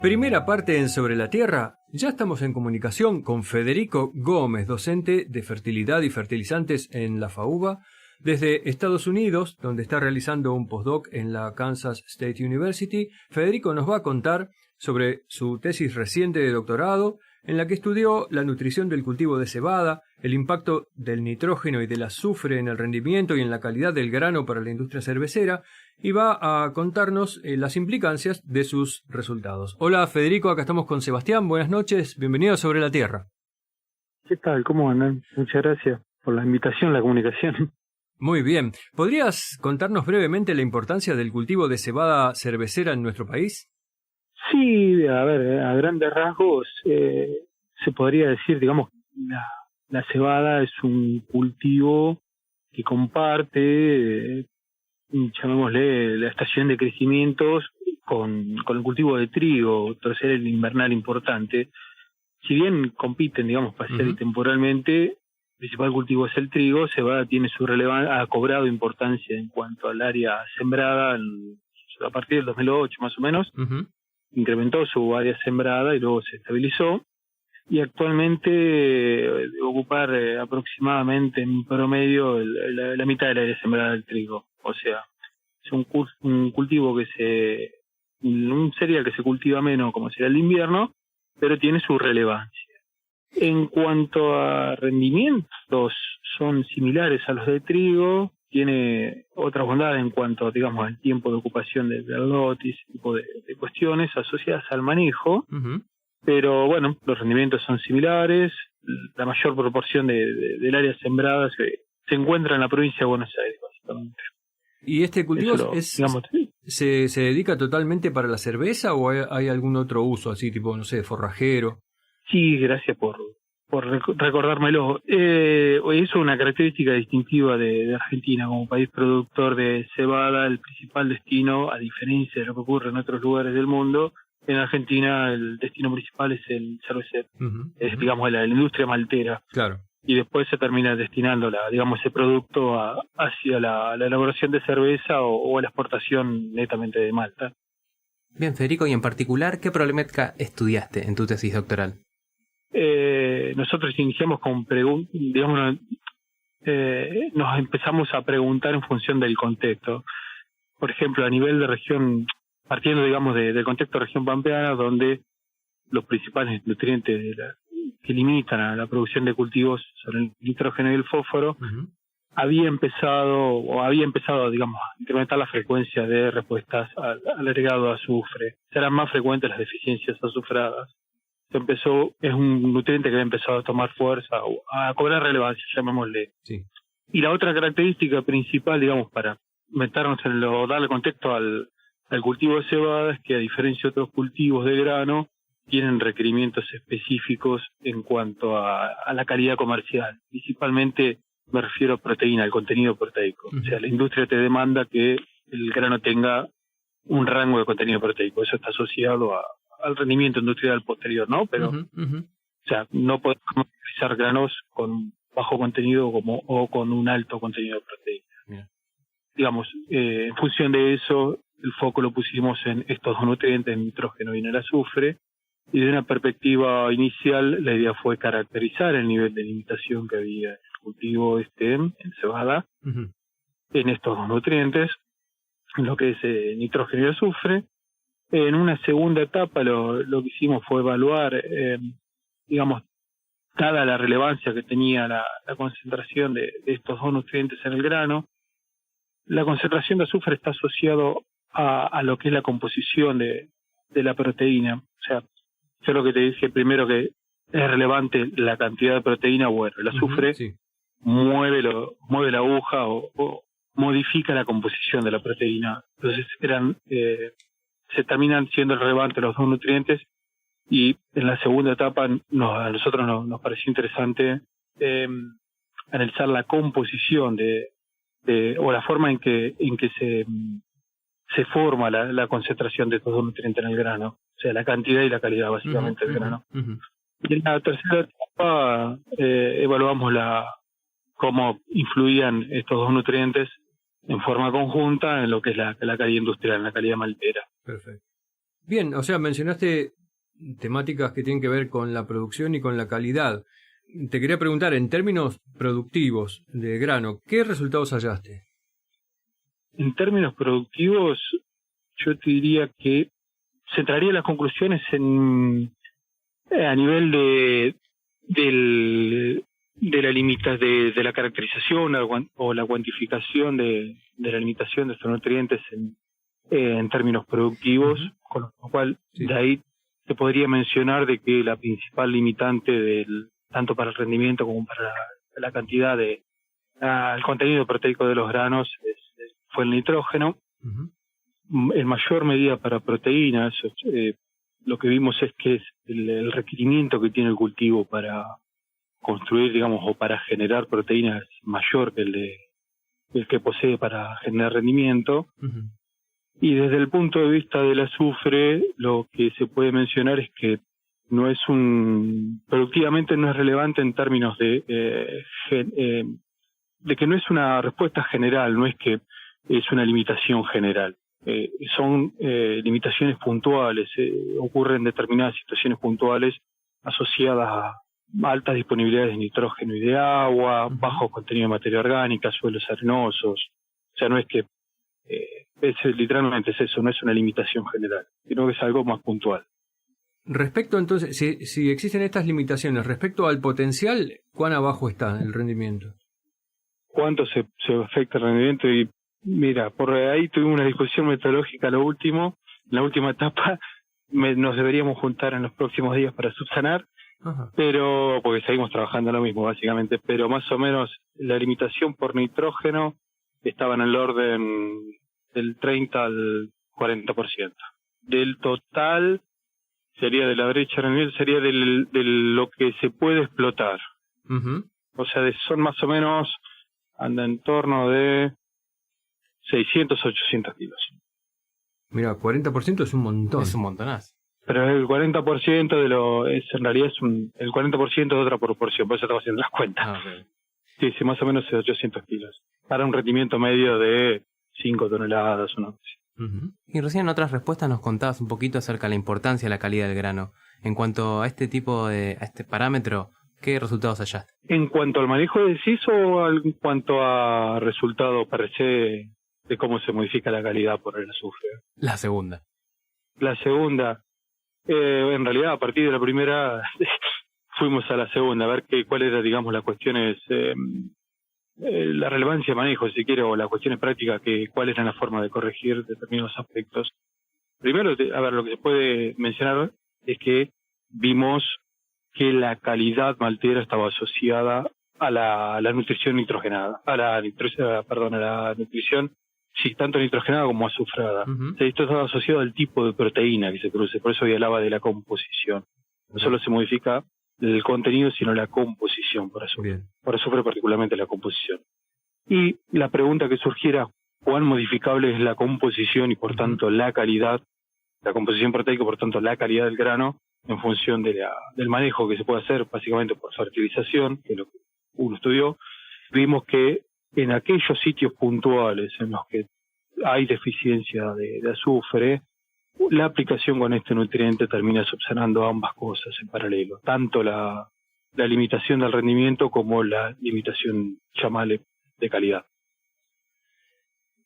Primera parte en Sobre la Tierra. Ya estamos en comunicación con Federico Gómez, docente de fertilidad y fertilizantes en la FAUBA, desde Estados Unidos, donde está realizando un postdoc en la Kansas State University. Federico nos va a contar sobre su tesis reciente de doctorado, en la que estudió la nutrición del cultivo de cebada, el impacto del nitrógeno y del azufre en el rendimiento y en la calidad del grano para la industria cervecera, y va a contarnos las implicancias de sus resultados. Hola Federico, acá estamos con Sebastián, buenas noches, bienvenido a Sobre la Tierra. ¿Qué tal? ¿Cómo andan? Muchas gracias por la invitación, la comunicación. Muy bien, ¿podrías contarnos brevemente la importancia del cultivo de cebada cervecera en nuestro país? Sí, a ver, a grandes rasgos se podría decir, digamos, la cebada es un cultivo que comparte, llamémosle, la estación de crecimientos con el cultivo de trigo, tercer el invernal importante. Si bien compiten, digamos, parcial y temporalmente, el principal cultivo es el trigo, cebada tiene su relevancia, ha cobrado importancia en cuanto al área sembrada a partir del 2008 más o menos. Incrementó su área sembrada y luego se estabilizó, y actualmente debe ocupar aproximadamente en promedio la mitad del área sembrada del trigo. O sea, es un cultivo un cereal que se cultiva menos como será el de invierno, pero tiene su relevancia. En cuanto a rendimientos, son similares a los de trigo. Tiene otras bondades en cuanto, digamos, al tiempo de ocupación del lote y ese tipo de cuestiones asociadas al manejo. Pero bueno, los rendimientos son similares. La mayor proporción del área sembrada se encuentra en la provincia de Buenos Aires, básicamente. ¿Y este cultivo se dedica totalmente para la cerveza o hay algún otro uso, así tipo, no sé, forrajero? Sí, gracias por recordármelo. Eso es una característica distintiva de Argentina como país productor de cebada. El principal destino, a diferencia de lo que ocurre en otros lugares del mundo, en Argentina el destino principal es el cervecero, es, digamos, la industria maltera. Claro. Y después se termina destinando ese producto hacia la elaboración de cerveza o a la exportación netamente de malta. Bien, Federico, y en particular, ¿qué problemática estudiaste en tu tesis doctoral? Nosotros iniciamos con preguntas, digamos, nos empezamos a preguntar en función del contexto. Por ejemplo, a nivel de región, partiendo, digamos, del contexto de región pampeana, donde los principales nutrientes que limitan a la producción de cultivos son el nitrógeno y el fósforo, había empezado, digamos, a incrementar la frecuencia de respuestas al agregado de azufre. Serán más frecuentes las deficiencias azufradas. Es un nutriente que ha empezado a tomar fuerza, a cobrar relevancia, llamémosle. Sí. Y la otra característica principal, digamos, para meternos darle contexto al cultivo de cebada, es que, a diferencia de otros cultivos de grano, tienen requerimientos específicos en cuanto a la calidad comercial. Principalmente me refiero a proteína, al contenido proteico. O sea, la industria te demanda que el grano tenga un rango de contenido proteico. Eso está asociado al rendimiento industrial posterior, ¿no? Pero, o sea, no podemos utilizar granos con bajo contenido o con un alto contenido de proteína. Digamos, en función de eso, el foco lo pusimos en estos dos nutrientes, el nitrógeno y en el azufre, y de una perspectiva inicial, la idea fue caracterizar el nivel de limitación que había en el cultivo en cebada, en estos dos nutrientes, en lo que es nitrógeno y azufre. En una segunda etapa lo que hicimos fue evaluar, digamos, dada la relevancia que tenía la concentración de estos dos nutrientes en el grano. La concentración de azufre está asociado a lo que es la composición de la proteína. O sea, yo lo que te dije primero, que es relevante la cantidad de proteína. Bueno, el azufre mueve la aguja o modifica la composición de la proteína. Entonces se terminan siendo relevantes los dos nutrientes, y en la segunda etapa a nosotros nos pareció interesante analizar la composición o la forma en que se forma la concentración de estos dos nutrientes en el grano, o sea, la cantidad y la calidad básicamente del grano. Y en la tercera etapa evaluamos cómo influían estos dos nutrientes en forma conjunta en lo que es la calidad industrial, en la calidad maltera. Perfecto. Bien, o sea, mencionaste temáticas que tienen que ver con la producción y con la calidad. Te quería preguntar, en términos productivos de grano, ¿qué resultados hallaste? En términos productivos, yo te diría que centraría las conclusiones a nivel de la de la caracterización o la cuantificación de la limitación de estos nutrientes en términos productivos, con lo cual de ahí te podría mencionar de que la principal limitante tanto para el rendimiento como para la cantidad el contenido proteico de los granos fue el nitrógeno. En mayor medida para proteínas, lo que vimos es que es el requerimiento que tiene el cultivo para construir, digamos, o para generar proteínas mayor que el que posee para generar rendimiento. Y desde el punto de vista del azufre, lo que se puede mencionar es que productivamente no es relevante en términos de que no es una respuesta general, no es que es una limitación general. Son limitaciones puntuales, ocurren determinadas situaciones puntuales asociadas a altas disponibilidades de nitrógeno y de agua, bajo contenido de materia orgánica, suelos arenosos. O sea, no es que literalmente es eso, no es una limitación general, sino que es algo más puntual. Respecto entonces, si existen estas limitaciones, respecto al potencial, ¿cuán abajo está el rendimiento? ¿Cuánto se afecta el rendimiento? Y mira, por ahí tuvimos una discusión metodológica en la última etapa, nos deberíamos juntar en los próximos días para subsanar, pero porque seguimos trabajando en lo mismo básicamente, pero más o menos la limitación por nitrógeno estaba en el orden del 30 al 40%. Del total sería de la brecha de rendimiento, sería de lo que se puede explotar. O sea, son más o menos, anda en torno de 600 a 800 kilos. Mira, 40% es un montón. Es un montonazo. Pero el 40% en realidad el 40% de otra proporción, por eso estaba haciendo las cuentas. Sí, más o menos 800 kilos. Para un rendimiento medio de 5 toneladas, ¿no? Y recién en otras respuestas nos contabas un poquito acerca de la importancia de la calidad del grano. En cuanto a este parámetro, ¿qué resultados hallaste? En cuanto al manejo del CIS o en cuanto a resultado per se de cómo se modifica la calidad por el azufre. La segunda. La segunda, en realidad a partir de la primera fuimos a la segunda, a ver cuál era, digamos, las cuestiones, la relevancia de manejo, si quiere, o las cuestiones prácticas, cuál era la forma de corregir determinados aspectos. Primero, a ver, lo que se puede mencionar es que vimos que la calidad maltera estaba asociada a la nutrición nitrogenada, a la nutrición sí, tanto nitrogenada como azufrada. Esto estaba asociado al tipo de proteína que se produce, por eso hoy hablaba de la composición. No solo se modifica el contenido, sino la composición por azufre. Por azufre particularmente la composición. Y la pregunta que surgiera, ¿cuán modificable es la composición y por tanto la calidad, la composición proteica, por tanto la calidad del grano, en función del manejo que se puede hacer básicamente por fertilización, que es lo que uno estudió? Vimos que en aquellos sitios puntuales en los que hay deficiencia de azufre, la aplicación con este nutriente termina subsanando ambas cosas en paralelo, tanto la limitación del rendimiento como la limitación, llamale, de calidad.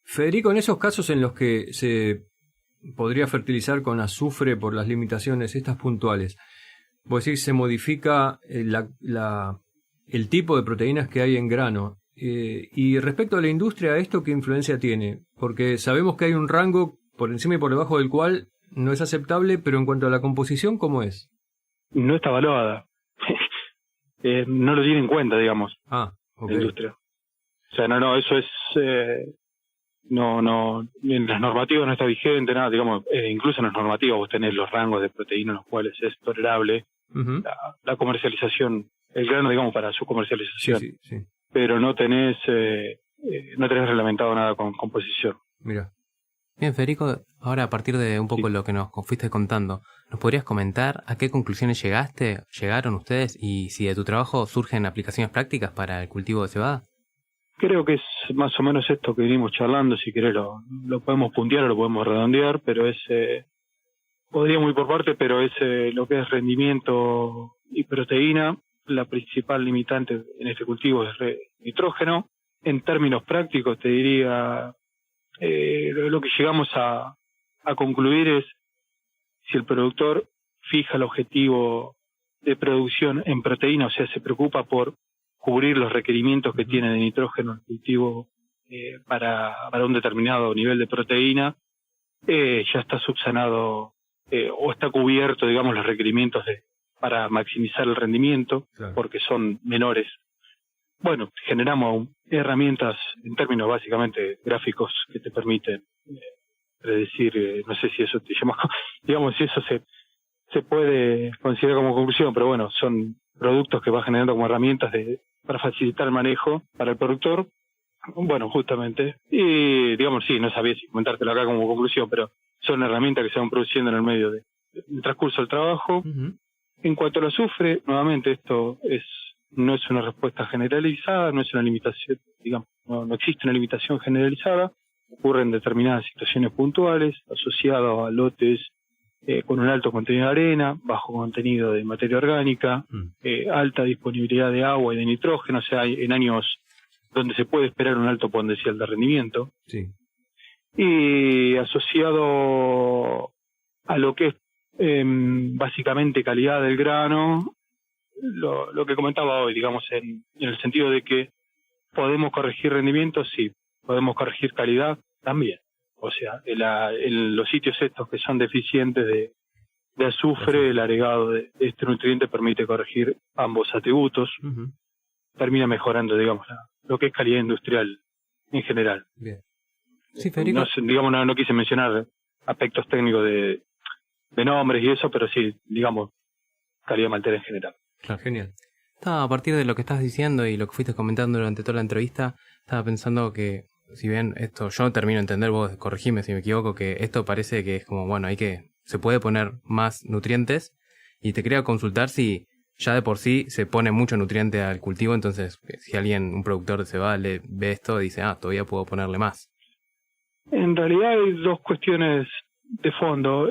Federico, en esos casos en los que se podría fertilizar con azufre por las limitaciones estas puntuales, vos decís, se modifica el tipo de proteínas que hay en grano. Y respecto a la industria, ¿esto qué influencia tiene? Porque sabemos que hay un rango por encima y por debajo del cual no es aceptable, pero en cuanto a la composición, ¿cómo es? No está evaluada. No lo tiene en cuenta, digamos, la industria. O sea, eso es... no, en las normativas no está vigente, nada, digamos, incluso en las normativas vos tenés los rangos de proteína en los cuales es tolerable la comercialización, el grano, digamos, para su comercialización. Sí. Pero no tenés reglamentado nada con composición. Mira. Bien, Federico, ahora a partir de un poco lo que nos fuiste contando, ¿nos podrías comentar a qué conclusiones llegaron ustedes y si de tu trabajo surgen aplicaciones prácticas para el cultivo de cebada? Creo que es más o menos esto que venimos charlando, si querés lo podemos puntear o lo podemos redondear, pero es podríamos ir por parte, pero es lo que es rendimiento y proteína. La principal limitante en este cultivo es nitrógeno. En términos prácticos, te diría, lo que llegamos a concluir es si el productor fija el objetivo de producción en proteína, o sea, se preocupa por cubrir los requerimientos que tiene de nitrógeno el cultivo para un determinado nivel de proteína, ya está subsanado o está cubierto, digamos, los requerimientos para maximizar el rendimiento, claro, porque son menores. Bueno, generamos herramientas en términos básicamente gráficos que te permiten predecir, no sé si eso te llama, digamos, si eso se puede considerar como conclusión, pero bueno, son productos que va generando como herramientas para facilitar el manejo para el productor. Bueno, justamente, y digamos, sí, no sabía si comentártelo acá como conclusión, pero son herramientas que se van produciendo en el medio del transcurso del trabajo. Uh-huh. En cuanto al azufre, nuevamente esto no es una respuesta generalizada, no es una limitación, digamos, no existe una limitación generalizada, ocurre en determinadas situaciones puntuales, asociado a lotes con un alto contenido de arena, bajo contenido de materia orgánica, alta disponibilidad de agua y de nitrógeno, o sea, en años donde se puede esperar un alto potencial de rendimiento. Sí. Y asociado a lo que es básicamente calidad del grano, lo que comentaba hoy, digamos, en el sentido de que podemos corregir rendimiento, sí, podemos corregir calidad también. O sea, en los sitios estos que son deficientes de azufre, el agregado de este nutriente permite corregir ambos atributos. Uh-huh. Termina mejorando, digamos, lo que es calidad industrial en general. Bien. Sí, Federico. No quise mencionar aspectos técnicos de nombres y eso, pero sí, digamos, calidad maltera en general. Claro, genial. A partir de lo que estás diciendo y lo que fuiste comentando durante toda la entrevista, estaba pensando que, si bien esto yo termino de entender, vos corregime si me equivoco, que esto parece que es como, bueno, se puede poner más nutrientes, y te quería consultar si ya de por sí se pone mucho nutriente al cultivo, entonces si un productor de cebada ve esto y dice, todavía puedo ponerle más. En realidad hay dos cuestiones de fondo.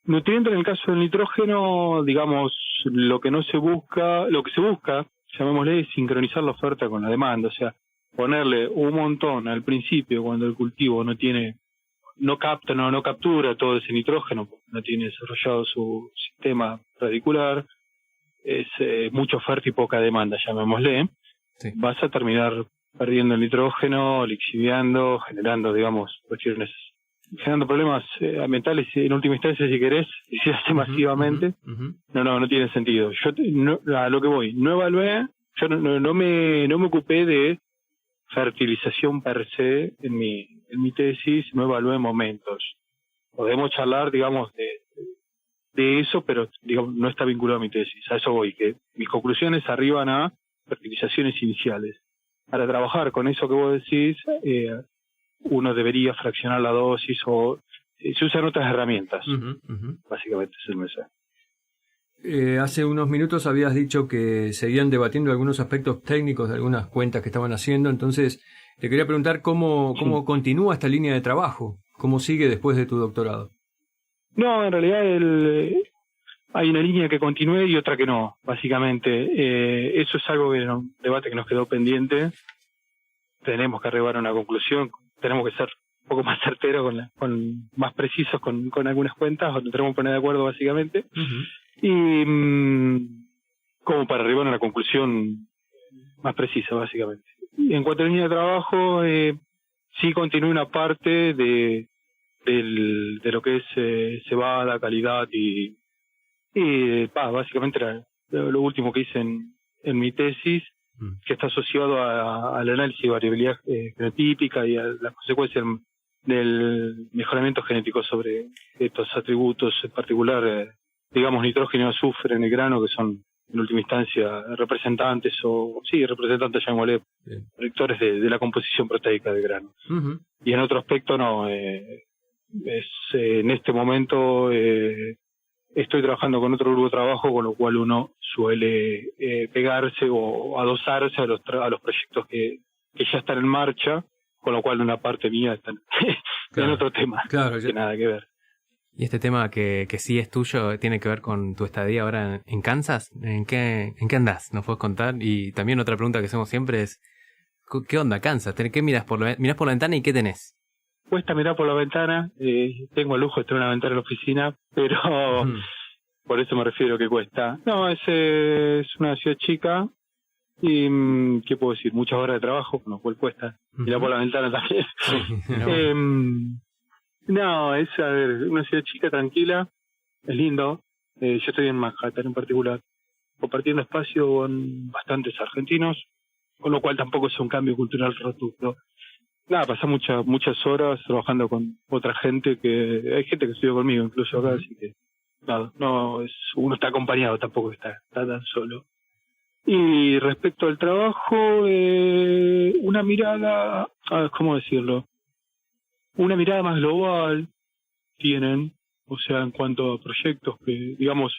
Nutriente en el caso del nitrógeno, digamos, lo que se busca, llamémosle, es sincronizar la oferta con la demanda, o sea, ponerle un montón al principio cuando el cultivo no captura todo ese nitrógeno, no tiene desarrollado su sistema radicular, es mucha oferta y poca demanda, llamémosle. Sí. Vas a terminar perdiendo el nitrógeno, lixiviando, generando, digamos, generando problemas ambientales en última instancia, si querés, y si se hace masivamente. Uh-huh. No tiene sentido. A lo que voy, no evalué, yo no me ocupé de fertilización per se en mi tesis, no evalué momentos. Podemos charlar, digamos, de eso, pero digamos no está vinculado a mi tesis. A eso voy, que mis conclusiones arriban a fertilizaciones iniciales. Para trabajar con eso que vos decís, uno debería fraccionar la dosis o se usan otras herramientas. Uh-huh, uh-huh. Básicamente es el mensaje. Hace unos minutos habías dicho que seguían debatiendo algunos aspectos técnicos de algunas cuentas que estaban haciendo, entonces te quería preguntar cómo continúa esta línea de trabajo, cómo sigue después de tu doctorado. No, en realidad hay una línea que continúe y otra que no, básicamente. Eso es algo que un debate que nos quedó pendiente. Tenemos que arribar a una conclusión, tenemos que ser un poco más certeros, más precisos con algunas cuentas, donde tenemos que poner de acuerdo básicamente. Uh-huh. Y como para arribar a una conclusión más precisa, básicamente. Y en cuanto a la línea de trabajo, sí continúa una parte de lo que es cebada, calidad y básicamente era lo último que hice en mi tesis, que está asociado al análisis de variabilidad genotípica y a las consecuencias del mejoramiento genético sobre estos atributos, en particular, digamos, nitrógeno y azufre en el grano, que son en última instancia representantes, llamémosle, predictores de la composición proteica del grano. Uh-huh. Y en otro aspecto no, en este momento estoy trabajando con otro grupo de trabajo, con lo cual uno suele pegarse o adosarse a los proyectos que ya están en marcha, con lo cual una parte mía está en otro tema, claro, que nada que ver. Y este tema que sí es tuyo, tiene que ver con tu estadía ahora en Kansas. ¿En qué andás? ¿Nos puedes contar? Y también otra pregunta que hacemos siempre es, ¿qué onda Kansas? ¿Qué mirás por la ventana y qué tenés? Cuesta mirar por la ventana, tengo el lujo de tener una ventana en la oficina, pero por eso me refiero que cuesta. No, es una ciudad chica y, ¿qué puedo decir? Muchas horas de trabajo, con lo cual cuesta mirar por la ventana también. Sí, no, es, a ver, una ciudad chica, tranquila, es lindo. Yo estoy en Manhattan en particular, compartiendo espacio con bastantes argentinos, con lo cual tampoco es un cambio cultural rotundo. Nada, pasé muchas horas trabajando con otra gente que hay gente que estudió conmigo incluso acá, así que nada, uno está acompañado, tampoco está tan solo. Y respecto al trabajo, una mirada, ¿cómo decirlo? Una mirada más global tienen, o sea, en cuanto a proyectos que, digamos,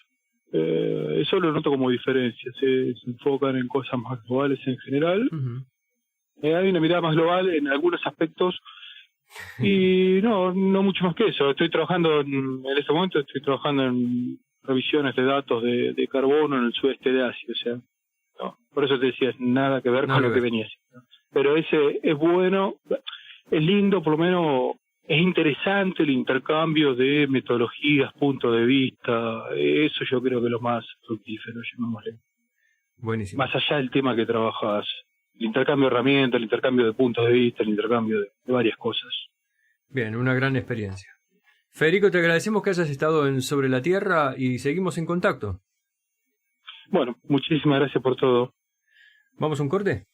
eso lo noto como diferencia, se enfocan en cosas más globales en general. Hay una mirada más global en algunos aspectos y no mucho más que eso. Estoy trabajando en este momento, en revisiones de datos de carbono en el sudeste de Asia, o sea, no, por eso te decía, nada que ver con lo que venía haciendo. Pero ese es bueno, es lindo, por lo menos es interesante el intercambio de metodologías, puntos de vista, eso yo creo que es lo más fructífero, llamémosle. Buenísimo. Más allá del tema que trabajas, el intercambio de herramientas, el intercambio de puntos de vista, el intercambio de varias cosas. Bien, una gran experiencia. Federico, te agradecemos que hayas estado en Sobre la Tierra y seguimos en contacto. Bueno, muchísimas gracias por todo. ¿Vamos a un corte?